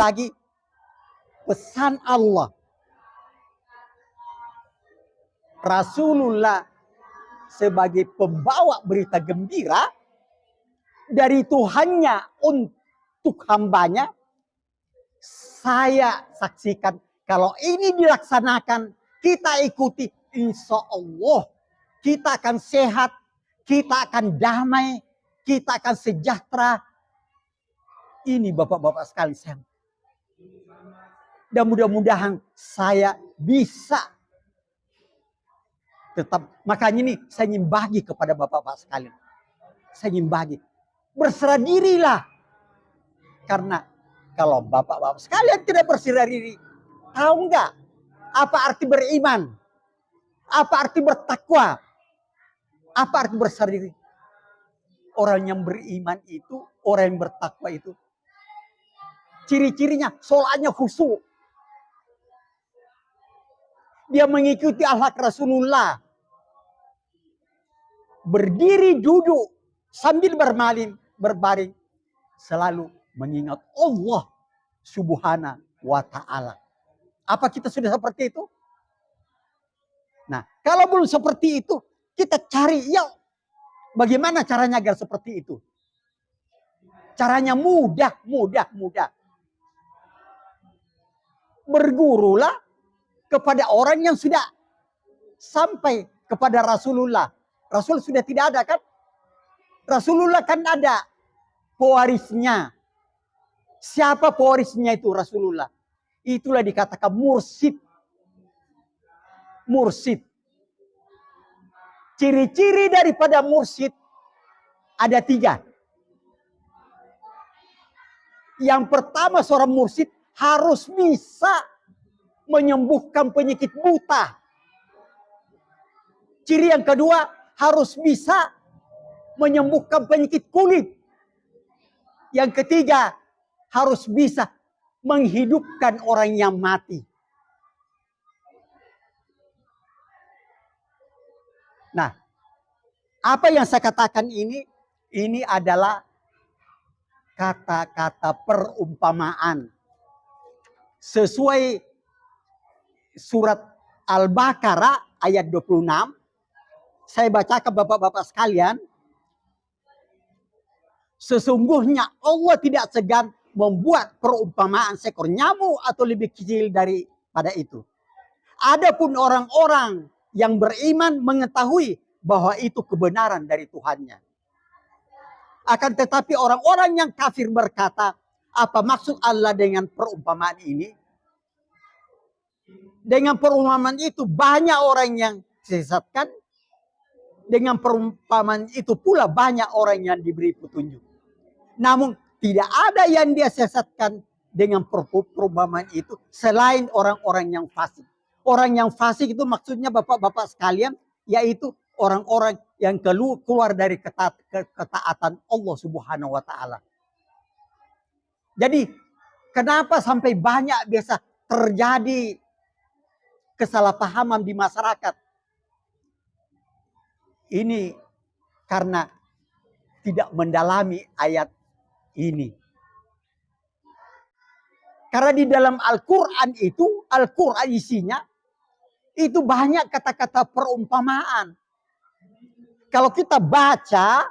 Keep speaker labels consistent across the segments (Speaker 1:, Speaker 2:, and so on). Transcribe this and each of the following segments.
Speaker 1: lagi pesan Allah. Rasulullah sebagai pembawa berita gembira dari Tuhannya untuk hambanya. Saya saksikan kalau ini dilaksanakan, kita ikuti, insya Allah kita akan sehat, kita akan damai, kita akan sejahtera. Ini bapak-bapak sekalian. Dan mudah-mudahan saya bisa tetap. Makanya ini saya ingin bagi kepada bapak-bapak sekalian. Saya ingin bagi. Berserah dirilah. Karena kalau bapak-bapak sekalian tidak berserah diri, tahu nggak apa arti beriman? Apa arti bertakwa? Apa arti berserah diri? Orang yang beriman itu, orang yang bertakwa itu, ciri-cirinya sholatnya khusyuk. Dia mengikuti akhlak Rasulullah. Berdiri, duduk, sambil berbaring, selalu mengingat Allah Subhanahu wa ta'ala. Apa kita sudah seperti itu? Nah, kalau belum seperti itu, kita cari, ya bagaimana caranya agar seperti itu? Caranya mudah. Bergurulah kepada orang yang sudah sampai kepada Rasulullah. Rasul sudah tidak ada kan? Rasulullah kan ada pewarisnya. Siapa pewarisnya itu? Rasulullah. Itulah dikatakan mursyid. Mursyid. Ciri-ciri daripada mursyid ada 3. Yang pertama, seorang mursyid harus bisa menyembuhkan penyakit buta. Ciri yang kedua, harus bisa menyembuhkan penyakit kulit. Yang ketiga, harus bisa menghidupkan orang yang mati. Nah, apa yang saya katakan ini adalah kata-kata perumpamaan. Sesuai surat Al-Baqarah ayat 26. Saya bacakan bapak-bapak sekalian. Sesungguhnya Allah tidak segan membuat perumpamaan seekor nyamuk atau lebih kecil daripada itu. Adapun orang-orang yang beriman mengetahui bahwa itu kebenaran dari Tuhannya. Akan tetapi orang-orang yang kafir berkata, apa maksud Allah dengan perumpamaan ini? Dengan perumpamaan itu banyak orang yang disesatkan. Dengan perumpamaan itu pula banyak orang yang diberi petunjuk. Namun tidak ada yang dia sesatkan dengan perumpamaan itu selain orang-orang yang fasik. Orang yang fasik itu maksudnya bapak-bapak sekalian, yaitu orang-orang yang keluar dari ketaatan Allah Subhanahu wa ta'ala. Jadi kenapa sampai banyak biasa terjadi kesalahpahaman di masyarakat? Ini karena tidak mendalami ayat ini. Karena di dalam Al-Quran itu, Al-Quran isinya, itu banyak kata-kata perumpamaan. Kalau kita baca,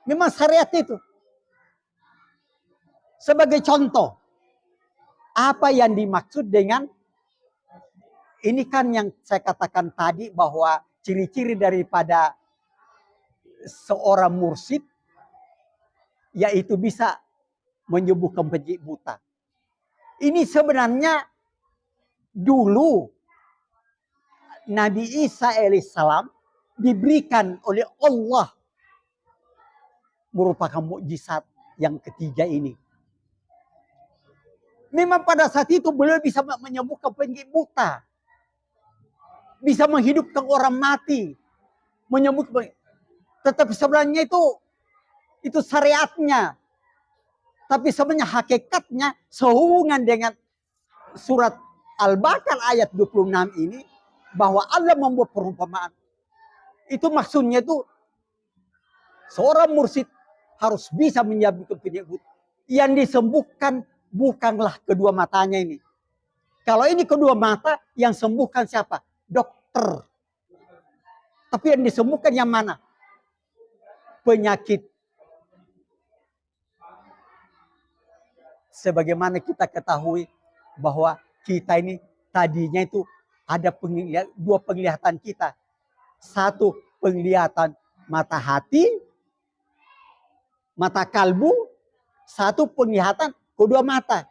Speaker 1: memang syariat itu. Sebagai contoh, apa yang dimaksud dengan ini kan yang saya katakan tadi bahwa ciri-ciri daripada seorang mursyid yaitu bisa menyembuhkan penyakit buta. Ini sebenarnya dulu Nabi Isa alaihissalam diberikan oleh Allah merupakan mukjizat yang ketiga ini. Memang pada saat itu beliau bisa menyembuhkan penyakit buta. Bisa menghidupkan orang mati. Menyembuhkan. Tetapi sebenarnya itu syariatnya. Tapi sebenarnya hakikatnya sehubungan dengan surat Al-Baqarah ayat 26 ini. Bahwa Allah membuat perumpamaan. Itu maksudnya itu seorang mursyid harus bisa menyembuhkan penyakit buta. Yang disembuhkan bukanlah kedua matanya ini. Kalau ini kedua mata, yang sembuhkan siapa? Dokter. Tapi yang disembuhkan yang mana? Penyakit. Sebagaimana kita ketahui bahwa kita ini tadinya itu ada dua penglihatan kita. Satu penglihatan mata hati, mata kalbu. Satu penglihatan kedua mata.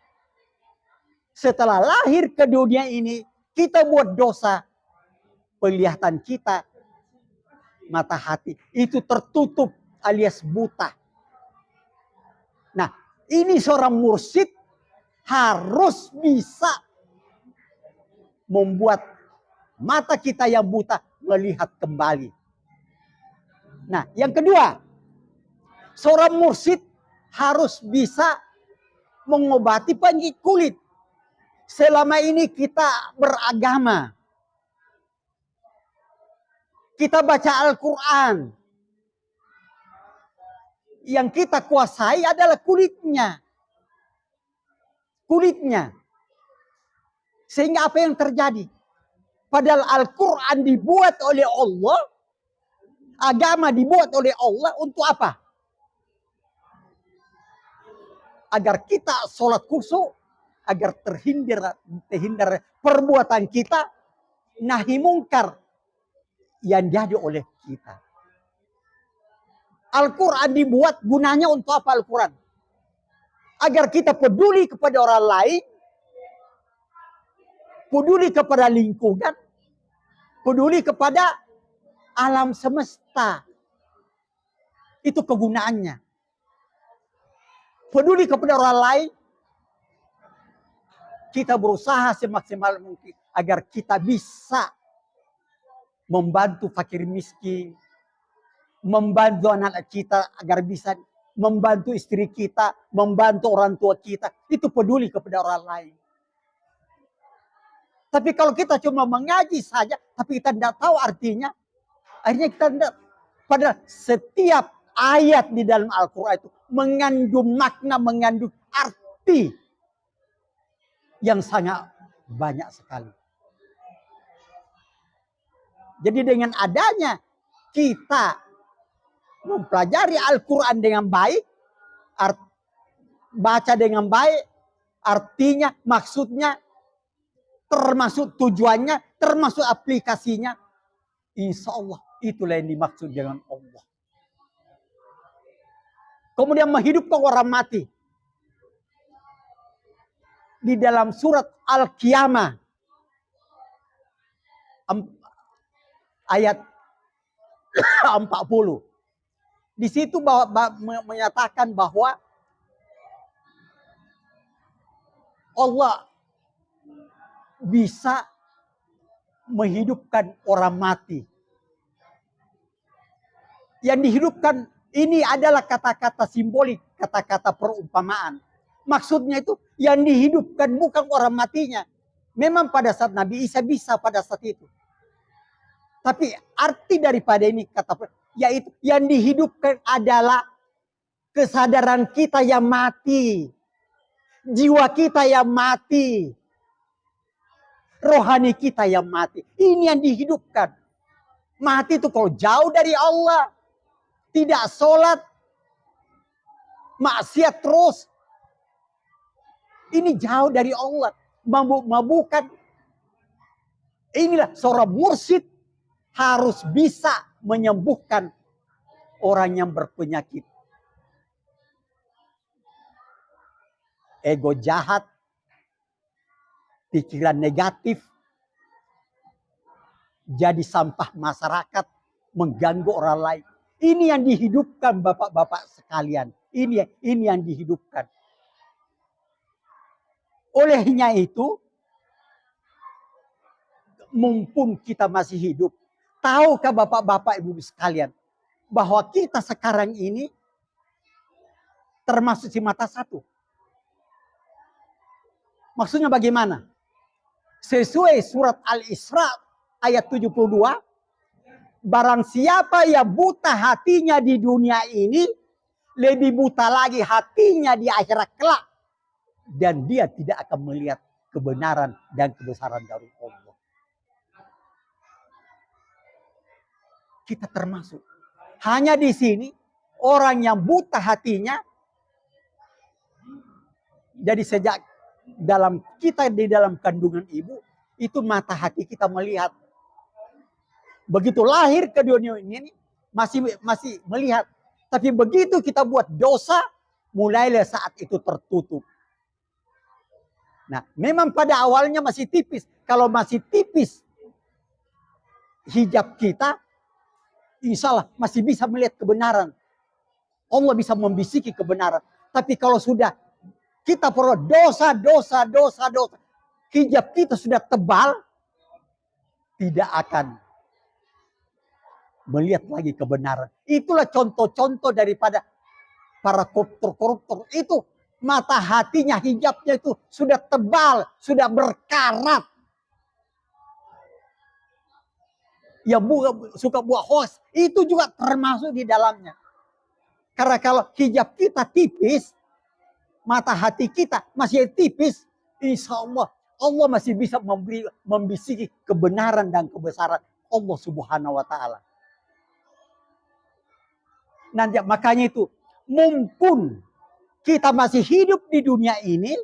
Speaker 1: Setelah lahir ke dunia ini, kita buat dosa. Penglihatan kita, mata hati, itu tertutup alias buta. Nah, ini seorang mursyid harus bisa membuat mata kita yang buta melihat kembali. Nah, yang kedua, seorang mursyid harus bisa mengobati penyakit kulit. Selama ini kita beragama. Kita baca Al-Quran. Yang kita kuasai adalah kulitnya. Kulitnya. Sehingga apa yang terjadi? Padahal Al-Quran dibuat oleh Allah. Agama dibuat oleh Allah untuk apa? Agar kita sholat khusyuk, agar terhindar perbuatan kita nahi mungkar yang jadi oleh kita. Al-Quran dibuat gunanya untuk apa Al-Quran? Agar kita peduli kepada orang lain, peduli kepada lingkungan, peduli kepada alam semesta. Itu kegunaannya. Peduli kepada orang lain, kita berusaha semaksimal mungkin agar kita bisa membantu fakir miskin, membantu anak kita agar bisa membantu istri kita, membantu orang tua kita. Itu peduli kepada orang lain. Tapi kalau kita cuma mengaji saja, tapi kita tidak tahu artinya, akhirnya kita tidak. Padahal setiap ayat di dalam Al-Quran itu mengandung makna, mengandung arti yang sangat banyak sekali. Jadi dengan adanya kita mempelajari Al-Quran dengan baik, baca dengan baik, artinya, maksudnya, termasuk tujuannya, termasuk aplikasinya, insya Allah itulah yang dimaksud dengan Allah. Kemudian menghidupkan orang mati. Di dalam surat Al-Qiyamah ayat 40. Di situ menyatakan bahwa Allah bisa menghidupkan orang mati. Yang dihidupkan ini adalah kata-kata simbolik, kata-kata perumpamaan. Maksudnya itu yang dihidupkan bukan orang matinya. Memang pada saat Nabi Isa bisa pada saat itu. Tapi arti daripada ini kata yaitu yang dihidupkan adalah kesadaran kita yang mati. Jiwa kita yang mati. Rohani kita yang mati. Ini yang dihidupkan. Mati itu kalau jauh dari Allah. Tidak sholat. Maksiat terus. Ini jauh dari Allah. Mabuk-mabukan. Inilah seorang mursyid harus bisa menyembuhkan orang yang berpenyakit. Ego jahat. Pikiran negatif. Jadi sampah masyarakat. Mengganggu orang lain. Ini yang dihidupkan bapak-bapak sekalian. Ini yang dihidupkan. Olehnya itu, mumpung kita masih hidup, tahukah bapak-bapak ibu sekalian, bahwa kita sekarang ini termasuk si mata satu. Maksudnya bagaimana? Sesuai surat Al-Isra ayat 72, barang siapa yang buta hatinya di dunia ini, lebih buta lagi hatinya di akhirat kelak. Dan dia tidak akan melihat kebenaran dan kebesaran dari Allah. Kita termasuk. Hanya di sini orang yang buta hatinya. Jadi sejak kita di dalam kandungan ibu, itu mata hati kita melihat. Begitu lahir ke dunia ini masih melihat. Tapi begitu kita buat dosa, mulailah saat itu tertutup. Nah, memang pada awalnya masih tipis. Kalau masih tipis hijab kita, insya Allah masih bisa melihat kebenaran. Allah bisa membisiki kebenaran. Tapi kalau sudah kita perlu dosa, hijab kita sudah tebal, tidak akan melihat lagi kebenaran. Itulah contoh-contoh daripada para koruptor. Itu mata hatinya, hijabnya itu sudah tebal, sudah berkarat. Yang suka buat hoax, itu juga termasuk di dalamnya. Karena kalau hijab kita tipis, mata hati kita masih tipis, insya Allah Allah masih bisa membisiki kebenaran dan kebesaran Allah Subhanahu wa Ta'ala. Nanti makanya itu, mumpun kita masih hidup di dunia ini,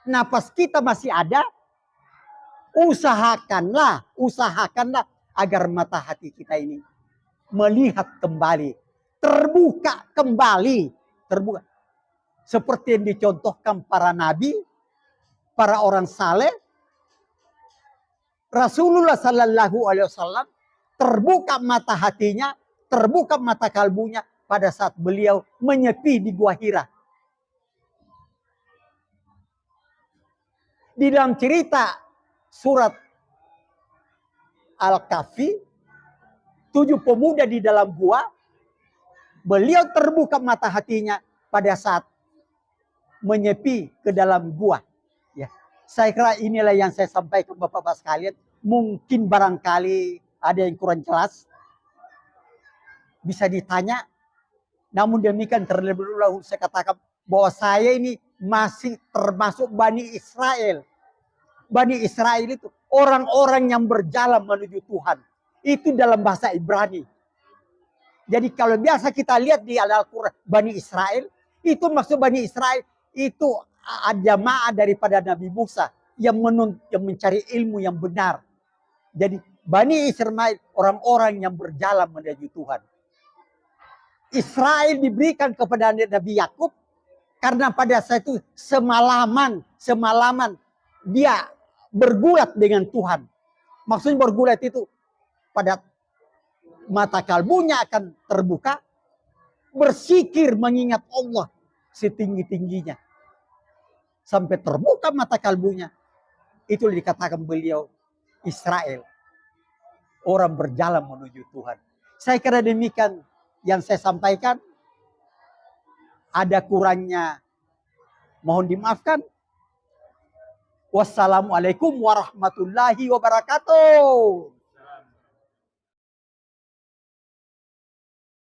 Speaker 1: napas kita masih ada, usahakanlah agar mata hati kita ini melihat kembali, terbuka kembali, seperti yang dicontohkan para nabi, para orang saleh. Rasulullah Sallallahu Alaihi Wasallam terbuka mata hatinya, terbuka mata kalbunya pada saat beliau menyepi di Gua Hira. Di dalam cerita surat Al-Kahfi, 7 pemuda di dalam gua, beliau terbuka mata hatinya pada saat menyepi ke dalam gua. Ya, saya kira inilah yang saya sampaikan Bapak-Bapak sekalian. Mungkin barangkali ada yang kurang jelas, bisa ditanya. Namun demikian terlebih dahulu saya katakan bahwa saya ini masih termasuk Bani Israel. Bani Israel itu orang-orang yang berjalan menuju Tuhan. Itu dalam bahasa Ibrani. Jadi kalau biasa kita lihat di Al-Quran Bani Israel, itu maksud Bani Israel itu jamaah daripada Nabi Musa yang mencari ilmu yang benar. Jadi Bani Israel orang-orang yang berjalan menuju Tuhan. Israel diberikan kepada Nabi Yakub karena pada saat itu semalaman dia bergulat dengan Tuhan. Maksudnya bergulat itu pada mata kalbunya akan terbuka, bersikir mengingat Allah setinggi-tingginya. Sampai terbuka mata kalbunya. Itu dikatakan beliau Israel. Orang berjalan menuju Tuhan. Saya kira demikian yang saya sampaikan. Ada kurangnya mohon dimaafkan. Wassalamualaikum warahmatullahi wabarakatuh.